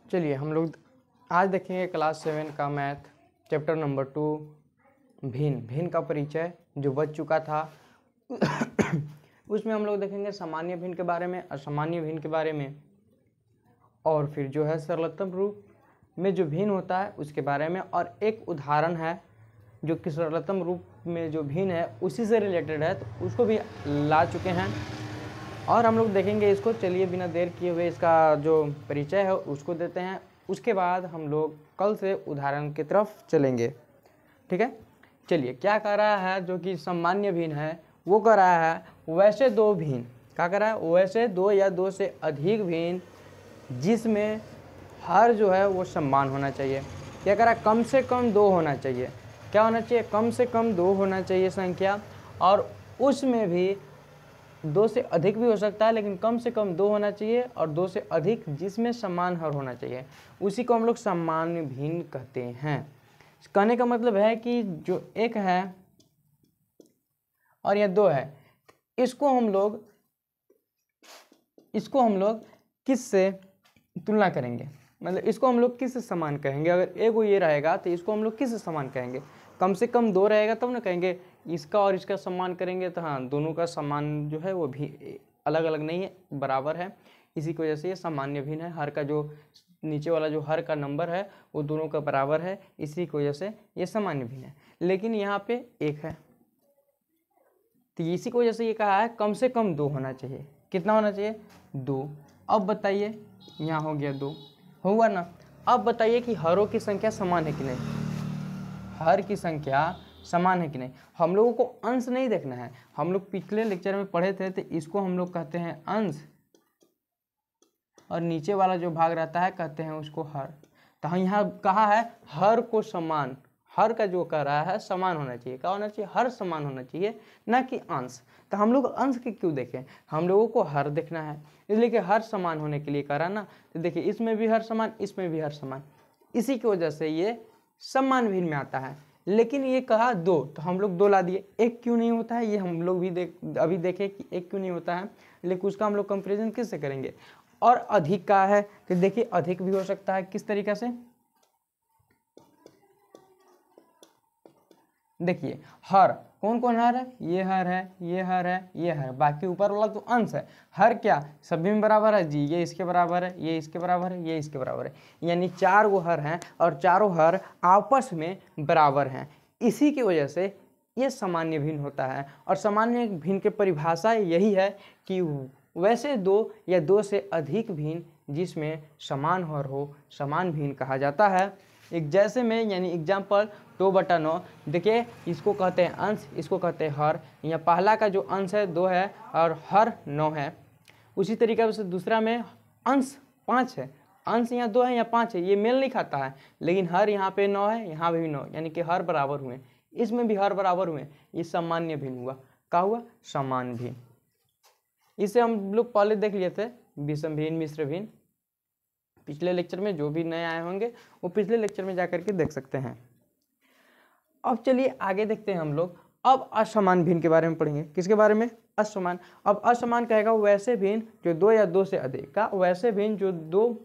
चलिए हम लोग आज देखेंगे क्लास 7 का मैथ चैप्टर नंबर 2 भिन्न का परिचय जो बच चुका था। उसमें हम लोग देखेंगे सामान्य भिन्न के बारे में, असामान्य भिन्न के बारे में, और फिर जो है सरलतम रूप में जो भिन्न होता है उसके बारे में, और एक उदाहरण है जो कि सरलतम रूप में जो भिन्न है उसी से रिलेटेड है, तो उसको भी ला चुके हैं और हम लोग देखेंगे इसको। चलिए बिना देर किए हुए इसका जो परिचय है उसको देते हैं, उसके बाद हम लोग कल से उदाहरण की तरफ चलेंगे। ठीक है, चलिए क्या कर रहा है जो कि सामान्य भिन्न है, वो कर रहा है वैसे दो भिन्न। क्या कर रहा है? वैसे दो या दो से अधिक भिन्न जिसमें हर जो है वो समान होना चाहिए। क्या कर रहा है? कम से कम दो होना चाहिए। क्या होना चाहिए? कम से कम दो होना चाहिए संख्या, और उसमें भी दो से अधिक भी हो सकता है, लेकिन कम से कम दो होना चाहिए, और दो से अधिक जिसमें समान हर होना चाहिए, उसी को हम लोग सामान्य भिन्न कहते हैं। कहने का मतलब है कि जो एक है और यह दो है, इसको हम लोग किससे तुलना करेंगे, मतलब इसको हम लोग किससे समान कहेंगे। अगर एक ये रहेगा तो इसको हम लोग किससे समान कहेंगे? कम से कम दो रहेगा तब ना कहेंगे। इसका और इसका समान करेंगे तो हाँ, दोनों का समान जो है वो भी अलग अलग नहीं है, बराबर है। इसी की वजह से ये सामान्य भिन्न है। हर का जो नीचे वाला जो हर का नंबर है वो दोनों का बराबर है, इसी की वजह से ये सामान्य भिन्न है। लेकिन यहाँ पे एक है तो इसी की वजह से ये कहा है कम से कम दो होना चाहिए। कितना होना चाहिए? दो। अब बताइए, यहाँ हो गया दो, होगा ना। अब बताइए कि हरों की संख्या समान है कि नहीं। हर की संख्या समान है कि नहीं। हम लोगों को अंश नहीं देखना है। हम लोग पिछले लेक्चर में पढ़े थे तो इसको हम लोग कहते हैं अंश, और नीचे वाला जो भाग रहता है कहते हैं उसको हर। तो हम यहाँ कहा है हर को समान, हर का जो कह रहा है समान होना चाहिए। क्या होना चाहिए? हर समान होना चाहिए, ना कि अंश। तो हम लोग अंश के क्यों देखें? हम लोगों को हर देखना है, इसलिए कि हर समान होने के लिए कह रहा ना। तो देखिए इसमें भी हर समान, इसमें भी हर समान, इसी की वजह से ये समान भिन्न में आता है। लेकिन ये कहा दो तो हम लोग दो ला दिए। एक क्यों नहीं होता है ये हम लोग भी अभी देखें कि एक क्यों नहीं होता है, लेकिन उसका हम लोग कंपेरिजन किससे करेंगे। और अधिक का है कि देखिए अधिक भी हो सकता है। किस तरीके से? देखिए हर कौन कौन हर है? ये हर है, ये हर है, ये हर, बाकी ऊपर वाला तो अंश है। हर क्या सभी में बराबर है जी, ये इसके बराबर है, ये इसके बराबर है, ये इसके बराबर है, यानी चार वो हर हैं और चारों हर आपस में बराबर हैं। इसी की वजह से ये सामान्य भिन्न होता है। और सामान्य भिन्न की परिभाषा यही है कि वैसे दो या दो से अधिक भिन्न जिसमें समान हर हो, समान भिन्न कहा जाता है। एक जैसे में यानी एग्जाम्पल 2/9, देखिए इसको कहते हैं अंश, इसको कहते हैं हर। यहाँ पहला का जो अंश है 2 है और हर 9 है। उसी तरीके से दूसरा में अंश 5 है, अंश यहाँ 2 है, यहाँ 5 है, ये मेल नहीं खाता है। लेकिन हर यहाँ पे 9 है, यहाँ भी 9, यानी कि हर बराबर हुए, इसमें भी हर बराबर हुए। ये सामान्य भिन्न हुआ। क्या हुआ? समान भिन्न। इसे हम लोग पहले देख लिए थे, विषम भिन्न, मिश्र भिन्न। पिछले लेक्चर में जो भी नए आए होंगे वो पिछले लेक्चर में जाकर के देख सकते हैं। अब चलिए आगे देखते हैं हम लोग। अब असमान भिन्न के बारे में पढ़ेंगे। किसके बारे में? असमान। अब असमान कहेगा वैसे भिन्न जो दो या दो से अधिक का, वैसे भिन्न जो दो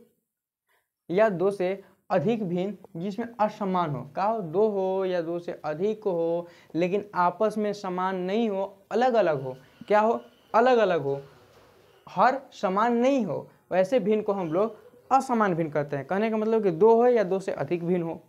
या दो से अधिक भिन्न जिसमें असमान हो। का हो? दो हो या दो से अधिक हो, लेकिन आपस में समान नहीं हो, अलग अलग हो। क्या हो? अलग अलग हो, हर समान नहीं हो, वैसे भिन्न को हम लोग असमान भिन्न कहते हैं। कहने का मतलब कि दो हो या दो से अधिक भिन्न हो,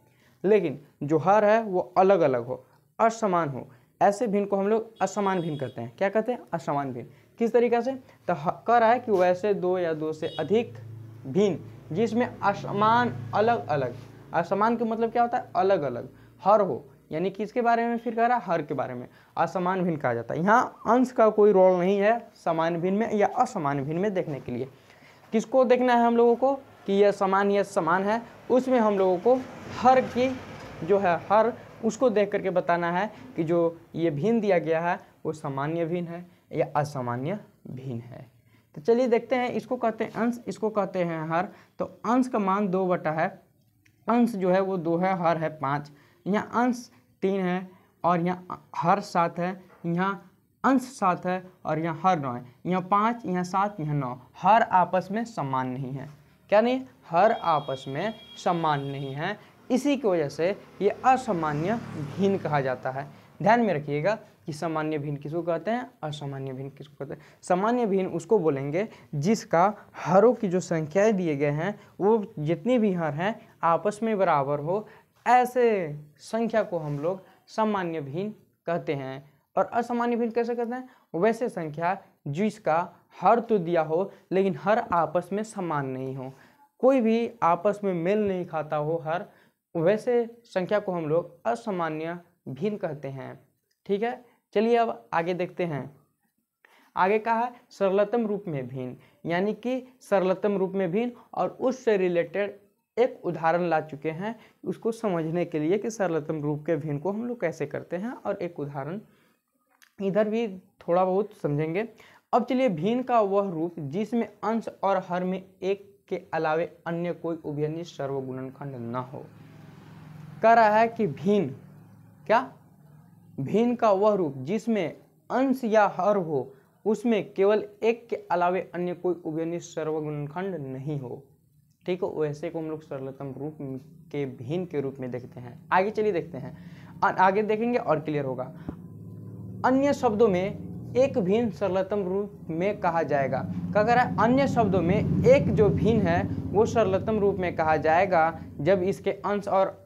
लेकिन जो हर है वो अलग अलग हो, असमान हो, ऐसे भिन्न को हम लोग असमान भिन्न कहते हैं। क्या कहते हैं? असमान भिन्न। किस तरीके से? तो कह रहा है कि वैसे दो या दो से अधिक भिन्न जिसमें असमान अलग अलग, असमान का मतलब क्या होता है? अलग अलग हर हो, यानी किसके बारे में फिर कह रहा है? हर के बारे में असमान भिन्न कहा जाता है। यहाँ अंश का कोई रोल नहीं है समान भिन्न में या असमान भिन्न में देखने के लिए। किसको देखना है हम लोगों को कि यह समान या समान है, उसमें हम लोगों को हर की जो है हर, उसको देख करके बताना है कि जो ये भिन्न दिया गया है वो सामान्य भिन्न है या असामान्य भिन्न है। तो चलिए देखते हैं। इसको कहते हैं अंश, इसको कहते हैं हर। तो अंश का मान 2 है, अंश जो है वो 2 है, हर है 5। यहाँ अंश 3 है और यहाँ हर 7 है, यहाँ अंश 7 है और यहाँ हर 9 है, यहाँ 5, यहाँ 7, यहाँ 9, हर आपस में समान नहीं है। क्या नहीं है? हर आपस में समान नहीं है। इसी की वजह से ये असामान्य भिन्न कहा जाता है। ध्यान में रखिएगा कि सामान्य भिन्न किसको कहते हैं, असामान्य भिन्न किसको कहते हैं। सामान्य भिन्न उसको बोलेंगे जिसका हरों की जो संख्याएं दिए गए हैं वो जितनी भी हर हैं आपस में बराबर हो, ऐसे संख्या को हम लोग सामान्य भिन्न कहते हैं। और असामान्य भिन्न कैसे कहते हैं? वैसे संख्या जिसका हर तो दिया हो लेकिन हर आपस में समान नहीं हो, कोई भी आपस में मेल नहीं खाता हो हर, वैसे संख्या को हम लोग असामान्य भिन्न कहते हैं। ठीक है, चलिए अब आगे देखते हैं। आगे कहा है सरलतम रूप में भिन्न, यानी कि सरलतम रूप में भिन्न, और उससे रिलेटेड एक उदाहरण ला चुके हैं उसको समझने के लिए कि सरलतम रूप के भिन्न को हम लोग कैसे करते हैं, और एक उदाहरण इधर भी थोड़ा बहुत समझेंगे। अब चलिए, भिन्न का वह रूप जिसमें अंश और हर में एक के अलावे अन्य कोई उभयनिष्ठ सर्वगुणनखंड न हो। कह रहा है कि भिन्न, क्या? भिन्न का वह रूप जिसमें अंश या हर हो, उसमें केवल एक के अलावे अन्य कोई उभयनिष्ठ सर्वगुणनखंड नहीं हो। ठीक है, वैसे को हम लोग सरलतम रूप के भिन्न के रूप में देखते हैं। आगे चलिए देखते हैं, आगे देखेंगे और क्लियर होगा। अन्य शब्दों में एक भिन्न सरलतम रूप में कहा जाएगा। क्या कह रहा है? अन्य शब्दों में एक जो भिन्न है वो सरलतम रूप में कहा जाएगा जब इसके अंश और,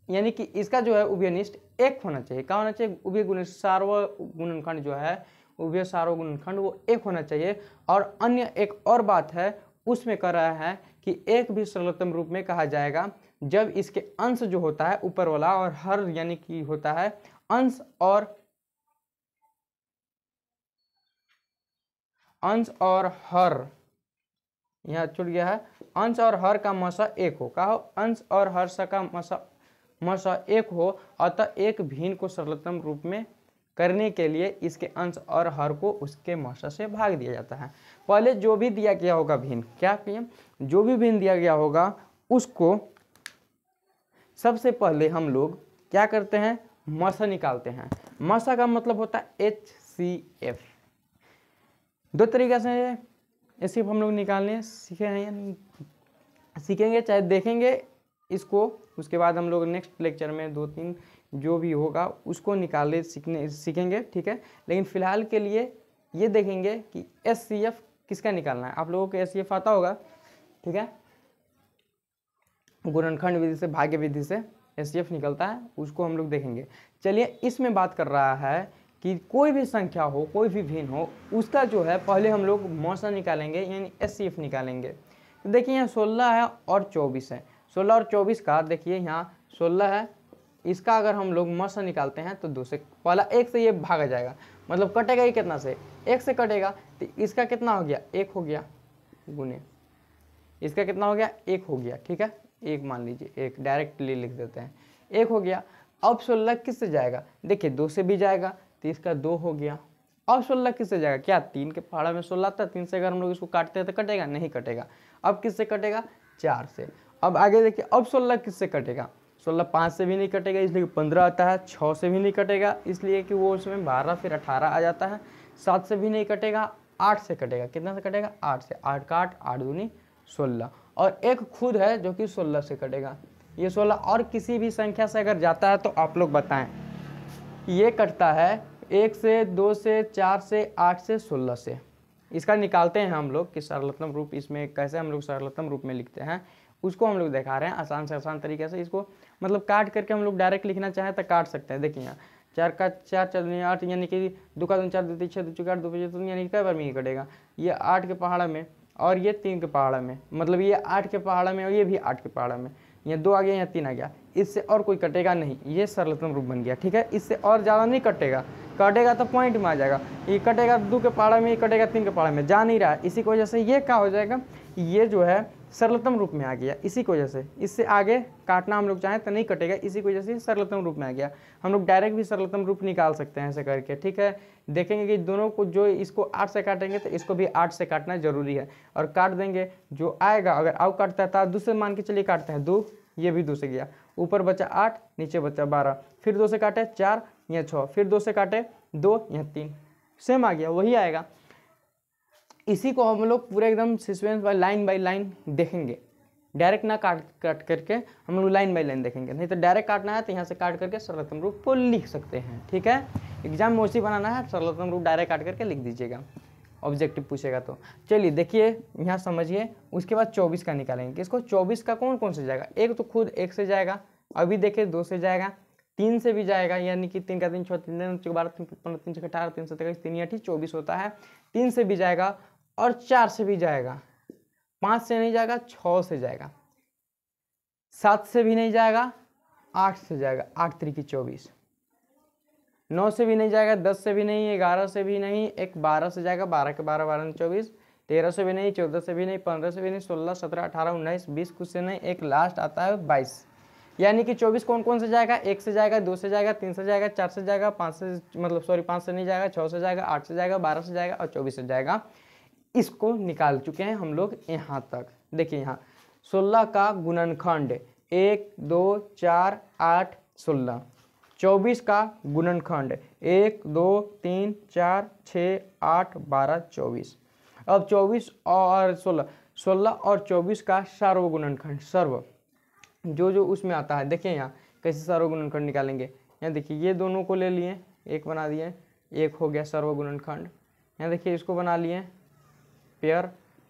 यानी कि इसका जो है उभयनिष्ठ एक होना चाहिए। क्या होना चाहिए? उभय गुणनिष्ठ सार्वगुणनखंड जो है, उभय सार्वगुणनखंड वो एक होना चाहिए। और अन्य एक और बात है, उसमें कह रहा है कि एक भी सरलतम रूप में कहा जाएगा जब इसके अंश जो होता है ऊपर वाला, और हर यानी कि होता है अंश और हर, यहाँ छूट गया है, अंश और हर का मसा एक हो। कहा अंश और हर का मसा एक हो, अतः एक भिन्न को सरलतम रूप में करने के लिए इसके अंश और हर को उसके मसा से भाग दिया जाता है। पहले जो भी दिया गया होगा भिन्न, क्या किया? जो भी भिन्न दिया गया होगा उसको सबसे पहले हम लोग क्या करते हैं? मसा निकालते हैं। मसा का मतलब होता है HCF। दो तरीके से HCF हम लोग निकालने सीखे हैं या नहीं सीखेंगे, चाहे देखेंगे इसको, उसके बाद हम लोग नेक्स्ट लेक्चर में 2-3 जो भी होगा उसको निकालने सीखेंगे। ठीक है, लेकिन फिलहाल के लिए ये देखेंगे कि HCF किसका निकालना है। आप लोगों को HCF आता होगा, ठीक है, गुणनखंड विधि से, भाग्य विधि से HCF निकलता है, उसको हम लोग देखेंगे। चलिए, इसमें बात कर रहा है कि कोई भी संख्या हो, कोई भी भिन्न हो, उसका जो है पहले हम लोग मौसा निकालेंगे, यानी HCF निकालेंगे। तो देखिए यहाँ 16 है और 24 है। 16 और 24 का देखिए यहाँ 16 है, इसका अगर हम लोग मौसा निकालते हैं तो 2 से, पहला 1 से ये भागा जाएगा, मतलब कटेगा ही कितना से? 1 से कटेगा, तो इसका कितना हो गया? 1 हो गया, गुने इसका कितना हो गया? 1 हो गया। ठीक है, 1 मान लीजिए, 1 डायरेक्टली लिख देते हैं, 1 हो गया। अब 16 किससे जाएगा? देखिए 2 से भी जाएगा, तो इसका 2 हो गया। अब 16 किससे जाएगा? क्या 3 के पहाड़ा में 16 आता है, 3 से अगर हम लोग इसको काटते हैं तो कटेगा? नहीं कटेगा। अब किससे कटेगा? 4 से। अब आगे देखिए, अब 16 किससे कटेगा? 16 5 से भी नहीं कटेगा, इसलिए 15 आता है। 6 से भी नहीं कटेगा, इसलिए कि वो उसमें 12 फिर 18 आ जाता है। 7 से भी नहीं कटेगा, 8 से कटेगा। कितना से कटेगा? 8 से। 8 का 8, 8 दूनी 16, और एक खुद है जो कि 16 से कटेगा। ये 16 और किसी भी संख्या से अगर जाता है तो आप लोग बताएं। ये कटता है 1 से, 2 से, 4 से, 8 से, 16 से। इसका निकालते हैं हम लोग कि सरलतम रूप इसमें कैसे हम लोग सरलतम रूप में लिखते हैं, उसको हम लोग दिखा रहे हैं आसान से आसान तरीके से। इसको मतलब काट करके हम लोग डायरेक्ट लिखना चाहें तो काट सकते हैं। देखिए यहाँ 4 का 4 4 8, यानी कि 2 का 2 4 2 3 6 2 4 2 5 2, यानी कई बार में ही कटेगा? ये 8 के पहाड़ा में और ये 3 के पहाड़ा में, मतलब ये 8 के पहाड़ा में और ये भी 8 के पहाड़ा में। यहाँ 2 आ गया, यहाँ 3 आ गया, इससे और कोई कटेगा नहीं। ये सरलतम रूप बन गया। ठीक है, इससे और ज़्यादा नहीं कटेगा, कटेगा तो पॉइंट में आ जाएगा। ये कटेगा 2 के पहाड़ा में, ये कटेगा 3 के पहाड़ा में, जा नहीं रहा है। इसी की वजह से ये क्या हो जाएगा? ये जो है सरलतम रूप में आ गया। इसी की वजह से इससे आगे काटना हम लोग चाहें तो नहीं कटेगा, इसी की वजह से सरलतम रूप में आ गया। हम लोग डायरेक्ट भी सरलतम रूप निकाल सकते हैं ऐसे करके। ठीक है, देखेंगे कि दोनों को, जो इसको 8 से काटेंगे तो इसको भी 8 से काटना जरूरी है, और काट देंगे जो आएगा। अगर आउ काटता है तो 2 से मान के चलिए काटते हैं, 2, ये भी 2 से गया, ऊपर बचा 8, नीचे बचा 12, फिर 2 से काटे 4, यहाँ 6, फिर 2 से काटे 2, यहाँ 3, सेम आ गया, वही आएगा। इसी को हम लोग पूरे एकदम सीक्वेंस बाय लाइन देखेंगे, डायरेक्ट ना काट काट करके हम लोग लाइन बाय लाइन देखेंगे। नहीं तो डायरेक्ट काटना है तो यहाँ से काट करके सरलतम रूप को लिख सकते हैं, ठीक है। एग्जाम में उसी बनाना है, सरलतम रूप डायरेक्ट काट करके लिख दीजिएगा, ऑब्जेक्टिव पूछेगा तो। चलिए देखिए यहाँ समझिए, उसके बाद 24 का निकालेंगे। इसको 24 का कौन कौन से जाएगा, एक तो खुद 1 से जाएगा, अभी देखिए 2 से जाएगा, 3 से भी जाएगा, यानी कि 3 का 3 6 3 3 12 3 15 3 18 3 27 3 8 24 होता है। 3 से भी जाएगा और 4 से भी जाएगा, 5 से नहीं जाएगा, 6 से जाएगा, 7 से भी नहीं जाएगा, 8 से जाएगा, 8 3 की 24, 9 से भी नहीं जाएगा, 10 से भी नहीं, 11 से भी नहीं, एक 12 से जाएगा, 12 के 12 12 24, 13 से भी नहीं, 14 से भी नहीं, 15 से भी नहीं, 16 17 18 19 20 कुछ से नहीं, एक लास्ट आता है 22। यानी कि 24 कौन कौन से जाएगा, 1 से जाएगा, 2 से जाएगा, 3 से जाएगा, 4 से जाएगा, 5 से मतलब सॉरी 5 से नहीं जाएगा, 6 से जाएगा, 8 से जाएगा, 12 से जाएगा और 24 से जाएगा। इसको निकाल चुके हैं हम लोग यहाँ तक। देखिए यहाँ 16 का गुणनखंड 1 2 4 8 16, 24 का गुणनखंड 1 2 3 4 6 8 12 24। अब 24 और 16 और 24 का सार्वगुणनखंड, सर्व जो जो उसमें आता है, देखिए यहाँ कैसे सार्वगुणनखंड निकालेंगे। यहाँ देखिए ये दोनों को ले लिए, एक बना दिए, एक हो गया सर्वगुणनखंड। यहाँ देखिए इसको बना लिए पेयर,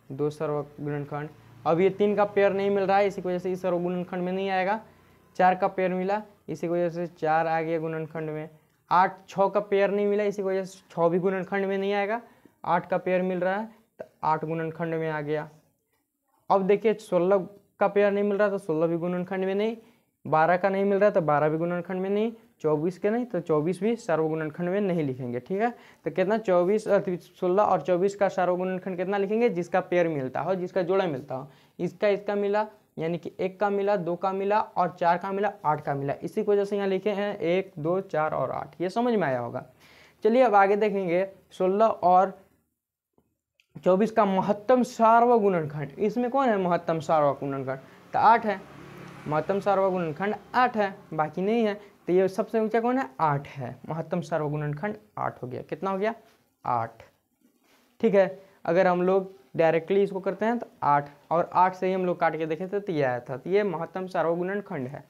2 सर्वगुणनखंड। अब ये 3 का पेयर नहीं मिल रहा है, इसी की वजह से इस सर्वगुणनखंड में नहीं आएगा। 4 का पेयर मिला, इसी की वजह से 4 आ गया गुणनखंड में। 6 का पेयर नहीं मिला, इसी की वजह से 6 भी गुणनखंड में नहीं आएगा। 8 का पेयर मिल रहा है तो 8 गुणनखंड में आ गया। अब देखिए 16 का पेयर नहीं मिल रहा तो 16 भी गुणनखंड में नहीं, 12 का नहीं मिल रहा तो 12 भी गुणनखंड में नहीं, 24 के नहीं तो 24 भी सार्वगुणनखंड में नहीं लिखेंगे, ठीक है। तो कितना 16 और 24 का सार्वगुणनखंड कितना लिखेंगे, जिसका पेयर मिलता हो, जिसका जोड़ा मिलता हो। इसका मिला, यानी कि 1 का मिला, 2 का मिला और 4 का मिला, 8 का मिला। इसी की वजह से यहाँ लिखे हैं 1 2 4 और 8। ये समझ में आया होगा। चलिए अब आगे देखेंगे 16 और 24 का महत्तम सार्वगुणनखंड। इसमें कौन है महत्तम सार्वगुणनखंड, तो 8 है। महत्तम सार्वगुणनखंड 8 है, बाकी नहीं है। तो ये सबसे ऊंचा कौन है, 8 है। महत्तम सार्वगुणनखंड 8 हो गया। कितना हो गया, 8, ठीक है। अगर हम लोग डायरेक्टली इसको करते हैं तो 8, और 8 से ही हम लोग काट के देखे थे तो ये आया था। तो ये महत्तम सार्वगुणनखंड है।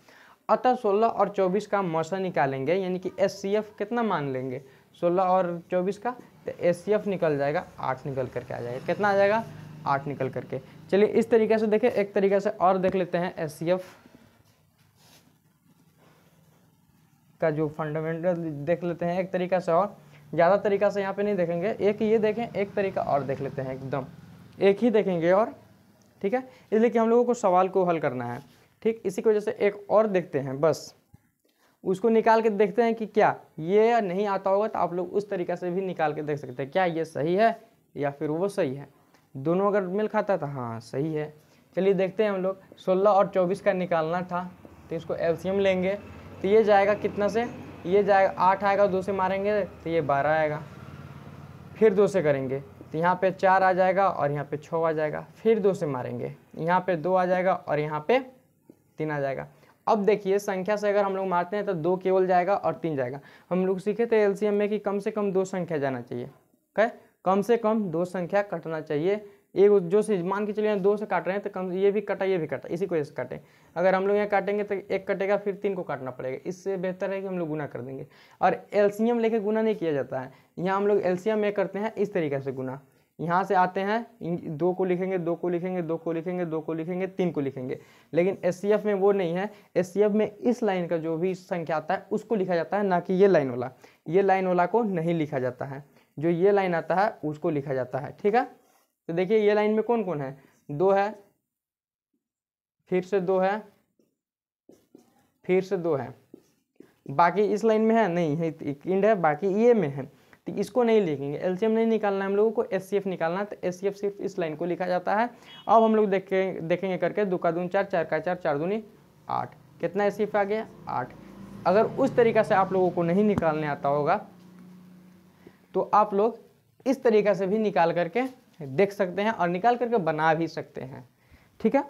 अतः 16 और 24 का मौसा निकालेंगे, यानी कि SCF कितना मान लेंगे 16 और 24 का, तो SCF निकल जाएगा 8 निकल करके आ जाएगा। कितना आ जाएगा, 8 निकल करके। चलिए इस तरीके से देखें, एक तरीके से और देख लेते हैं SCF का जो फंडामेंटल देख लेते हैं एक तरीका से, और ज़्यादा तरीका से यहाँ पे नहीं देखेंगे। एक ये देखें, एक तरीका और देख लेते हैं, एकदम एक ही देखेंगे और, ठीक है। इसलिए कि हम लोगों को सवाल को हल करना है, ठीक। इसी की वजह से एक और देखते हैं, बस उसको निकाल के देखते हैं कि क्या ये नहीं आता होगा तो आप लोग उस तरीका से भी निकाल के देख सकते हैं क्या ये सही है या फिर वो सही है। दोनों अगर मेल खाता है तो हाँ सही है। चलिए देखते हैं हम लोग। 16 और 24 का निकालना था तो इसको LCM लेंगे, तो ये जाएगा कितना से, ये जाएगा 8 आएगा, 2 से मारेंगे तो ये 12 आएगा, फिर 2 से करेंगे तो यहाँ पे 4 आ जाएगा और यहाँ पे 6 आ जाएगा, फिर 2 से मारेंगे यहाँ पे 2 आ जाएगा और यहाँ पे 3 आ जाएगा। अब देखिए संख्या से अगर हम लोग मारते हैं तो 2 केवल जाएगा और 3 जाएगा। हम लोग सीखे थे LCM में कि कम से कम 2 संख्या जाना चाहिए, okay? कम से कम 2 संख्या कटना चाहिए। एक जो से मान के चलिए 2 से काट रहे हैं तो कम, ये भी कटा ये भी कटा, इसी को से काटें। अगर हम लोग यहाँ काटेंगे तो 1 कटेगा, फिर 3 को काटना पड़ेगा। इससे बेहतर है कि हम लोग गुना कर देंगे। और LCM लेके गुना नहीं किया जाता है, यहाँ हम लोग LCM में करते हैं इस तरीके से गुना। यहाँ से आते हैं 2 को लिखेंगे, 2 को लिखेंगे, 2 को लिखेंगे, 2 को लिखेंगे, 3 को लिखेंगे। लेकिन SCF में वो नहीं है। SCF में इस लाइन का जो भी संख्या आता है उसको लिखा जाता है, ना कि ये लाइन वाला। ये लाइन वाला को नहीं लिखा जाता है, जो ये लाइन आता है उसको लिखा जाता है, ठीक है। तो देखिए ये लाइन में कौन कौन है, 2 है, फिर से 2 है, फिर से 2 है, बाकी इस लाइन में है नहीं है, इंड है, बाकी ये में है। तो इसको नहीं लिखेंगे, LCM नहीं निकालना है हम लोगों को, SCF निकालना है। तो SCF सिर्फ इस लाइन को लिखा जाता है। अब हम लोग देखेंगे करके, 2 का 2 4, 4 का 4, 4 दूनी 8। कितना SCF आ गया, 8। अगर उस तरीका से आप लोगों को नहीं निकालने आता होगा तो आप लोग इस तरीका से भी निकाल करके देख सकते हैं और निकाल करके बना भी सकते हैं, ठीक है।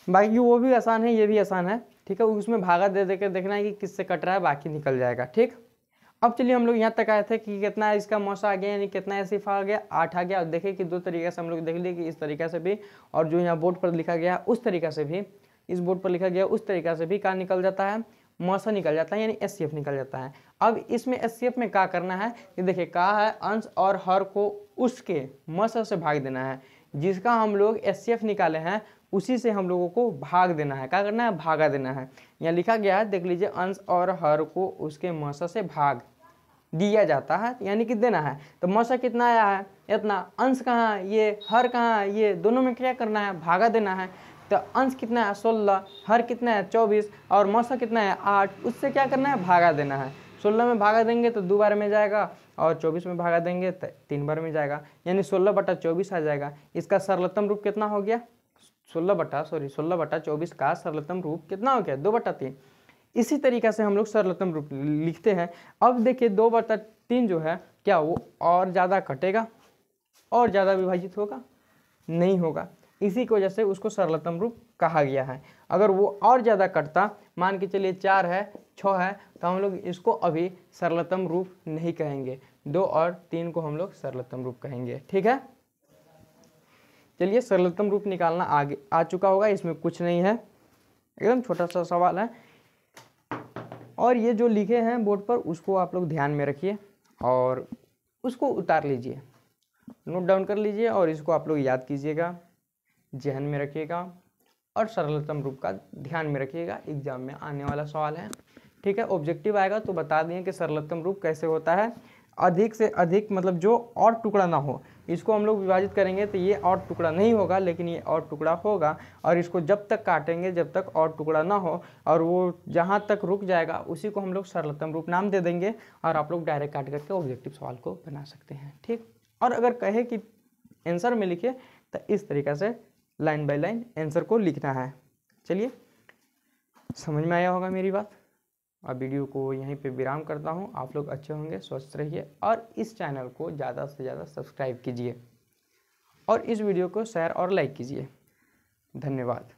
बाकी वो भी आसान है, ये भी आसान है, ठीक है। उसमें भागा दे के देखना है कि किससे कट रहा है, बाकी निकल जाएगा, ठीक। अब चलिए हम लोग यहाँ तक आए थे कि कितना इसका मौसा आ गया, यानी कितना एसिफ आ गया, 8 आ गया। और देखिए कि दो तरीके से हम लोग देख लिए कि इस तरीके से भी, और जो यहाँ बोर्ड पर लिखा गया उस तरीके से भी, इस बोर्ड पर लिखा गया उस तरीके से भी क्या निकल जाता है, मौसा निकल जाता है, यानी एचसीएफ निकल जाता है। अब इसमें एचसीएफ में क्या करना है कि देखिए कहा है अंश और हर को उसके मौसा से भाग देना है। जिसका हम लोग एचसीएफ निकाले हैं उसी से हम लोगों को भाग देना है। क्या करना है, भागा देना है। यहाँ लिखा गया है, देख लीजिए, अंश और हर को उसके मौसा से भाग दिया जाता है, यानी कि देना है। तो मौसा कितना आया है, इतना। अंश कहाँ है, ये। हर कहाँ है, ये। दोनों में क्या करना है, भागा देना है। तो अंश कितना है 16, हर कितना है 24, और मौसा कितना है 8। उससे क्या करना है, भागा देना है। 16 में भागा देंगे तो 2 बार में जाएगा, और 24 में भागा देंगे तो 3 बार में जाएगा, यानी 16/24 आ जाएगा। इसका सरलतम रूप कितना हो गया, 16/24 का सरलतम रूप कितना हो गया, 2/3। इसी तरीके से हम लोग सरलतम रूप लिखते हैं। अब देखिए 2/3 जो है क्या वो और ज़्यादा कटेगा, और ज़्यादा विभाजित होगा, नहीं होगा। इसी की वजह से उसको सरलतम रूप कहा गया है। अगर वो और ज़्यादा कटता, मान के चलिए 4 है, 6 है, तो हम लोग इसको अभी सरलतम रूप नहीं कहेंगे। 2 और 3 को हम लोग सरलतम रूप कहेंगे। ठीक है, चलिए सरलतम रूप निकालना आगे आ चुका होगा, इसमें कुछ नहीं है, एकदम छोटा सा सवाल है। और ये जो लिखे हैं बोर्ड पर उसको आप लोग ध्यान में रखिए और उसको उतार लीजिए, नोट डाउन कर लीजिए, और इसको आप लोग याद कीजिएगा, ध्यान में रखिएगा, और सरलतम रूप का ध्यान में रखिएगा। एग्जाम में आने वाला सवाल है। ठीक है, ऑब्जेक्टिव आएगा तो बता दिए कि सरलतम रूप कैसे होता है। अधिक से अधिक मतलब जो और टुकड़ा ना हो, इसको हम लोग विभाजित करेंगे तो ये और टुकड़ा नहीं होगा, लेकिन ये और टुकड़ा होगा। और इसको जब तक काटेंगे जब तक और टुकड़ा ना हो, और वो जहाँ तक रुक जाएगा उसी को हम लोग सरलतम रूप नाम दे देंगे, और आप लोग डायरेक्ट काट करके ऑब्जेक्टिव सवाल को बना सकते हैं। ठीक, और अगर कहे कि आंसर में लिखिए तो इस तरीके से लाइन बाय लाइन आंसर को लिखना है। चलिए, समझ में आया होगा मेरी बात। अब वीडियो को यहीं पे विराम करता हूँ। आप लोग अच्छे होंगे, स्वस्थ रहिए, और इस चैनल को ज़्यादा से ज़्यादा सब्सक्राइब कीजिए, और इस वीडियो को शेयर और लाइक कीजिए। धन्यवाद।